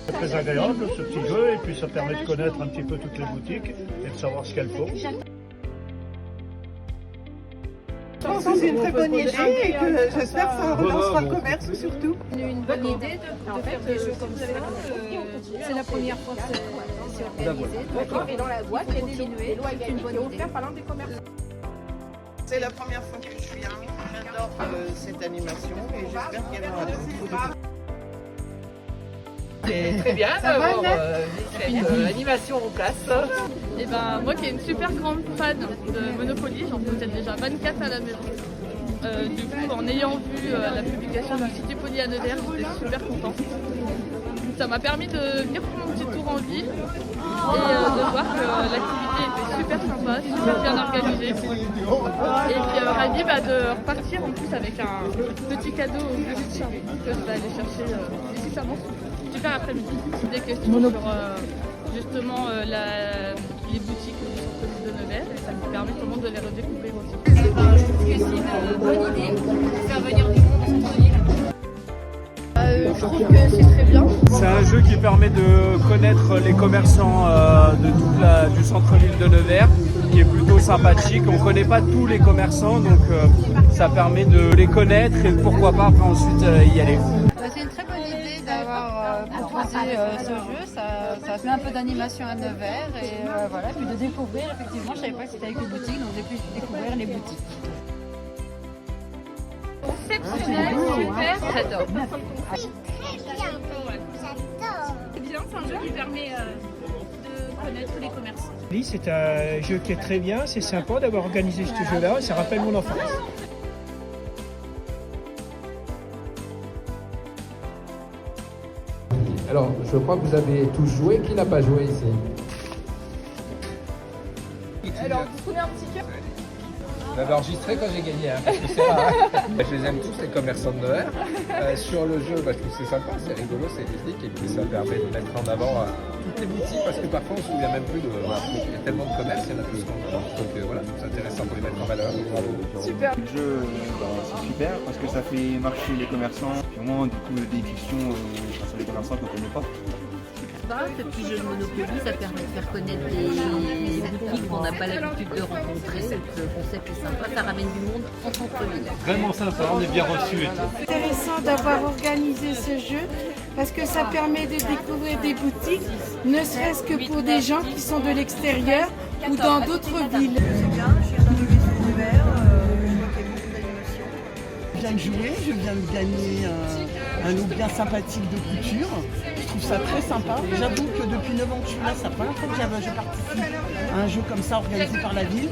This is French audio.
C'est très agréable ce petit jeu et puis ça permet de connaître un petit peu toutes les boutiques et de savoir ce qu'elles font. Je pense que c'est une très bonne idée et que j'espère que ça relancera le commerce surtout. Une bonne idée de faire des jeux comme ça. C'est la première fois que c'est organisé. Et dans la boîte, il y a des lois qui sont offertes par l'un des commerçants. C'est la première fois que je viens. J'adore cette animation et j'espère qu'elle va d'autres. C'est très bien d'avoir cette animation en place. Et ben moi qui est une super grande fan de Monopoly, j'en possède déjà 24 à la maison. Du coup, en ayant vu la publication d'un City Poly à Nevers, j'étais super contente. Ça m'a permis de venir prendre mon petit tour en ville et de voir que l'activité était super sympa, super bien organisée. Et puis ravie de repartir en plus avec un petit cadeau au bout de charme que je vais aller chercher nécessairement. Super après-midi. Des questions sur justement les boutiques du centre-ville de Nevers et ça me permet vraiment de les redécouvrir aussi. Je trouve que c'est une bonne idée de faire venir du monde au centre-ville. Je trouve que c'est très bien. C'est un jeu qui permet de connaître les commerçants du centre-ville de Nevers, qui est plutôt sympathique. On ne connaît pas tous les commerçants, donc ça permet de les connaître et pourquoi pas après ensuite y aller. C'est une très bonne idée d'avoir proposé ce jeu, ça met un peu d'animation à Nevers et voilà, puis de découvrir, effectivement, je ne savais pas que c'était avec les boutiques, donc j'ai pu découvrir les boutiques. Exceptionnel, super, j'adore. C'est bien, c'est un jeu qui permet de connaître les commerçants. Oui, c'est un jeu qui est très bien, c'est sympa d'avoir organisé ce jeu-là, ça rappelle mon enfance. Alors, je crois que vous avez tous joué. Qui n'a pas joué ici? Alors, vous prenez un petit cœur. J'avais enregistré quand j'ai gagné, parce que c'est rare. Je les aime tous, les commerçants de Nevers. Sur le jeu, je trouve que c'est sympa, c'est rigolo, c'est ludique, et puis ça permet de mettre en avant toutes les boutiques, parce que parfois on ne se souvient même plus de... il y a tellement de commerces, il y en a plus qu'on pense. Donc voilà, je trouve ça intéressant pour les mettre en valeur. Bravo. Super. Le jeu, c'est super, parce que ça fait marcher les commerçants, puis au moins, du coup, des discussions sur les commerçants qu'on ne connaît pas. Ce petit jeu de Monopoly, ça permet de faire connaître des boutiques qu'on n'a pas l'habitude de rencontrer. Le concept est sympa, ça ramène du monde en centre-ville. Vraiment sympa, on est bien reçus. C'est intéressant d'avoir organisé ce jeu parce que ça permet de découvrir des boutiques, ne serait-ce que pour des gens qui sont de l'extérieur ou dans d'autres villes. C'est bien, je viens d'arriver sur Nevers, je vois qu'il y a beaucoup d'animation. Je viens de jouer, je viens de gagner un lot bien sympathique de couture. Je trouve ça très sympa. J'avoue que depuis 9 ans que je suis là, c'est la première fois que je participe à un jeu comme ça organisé par la ville.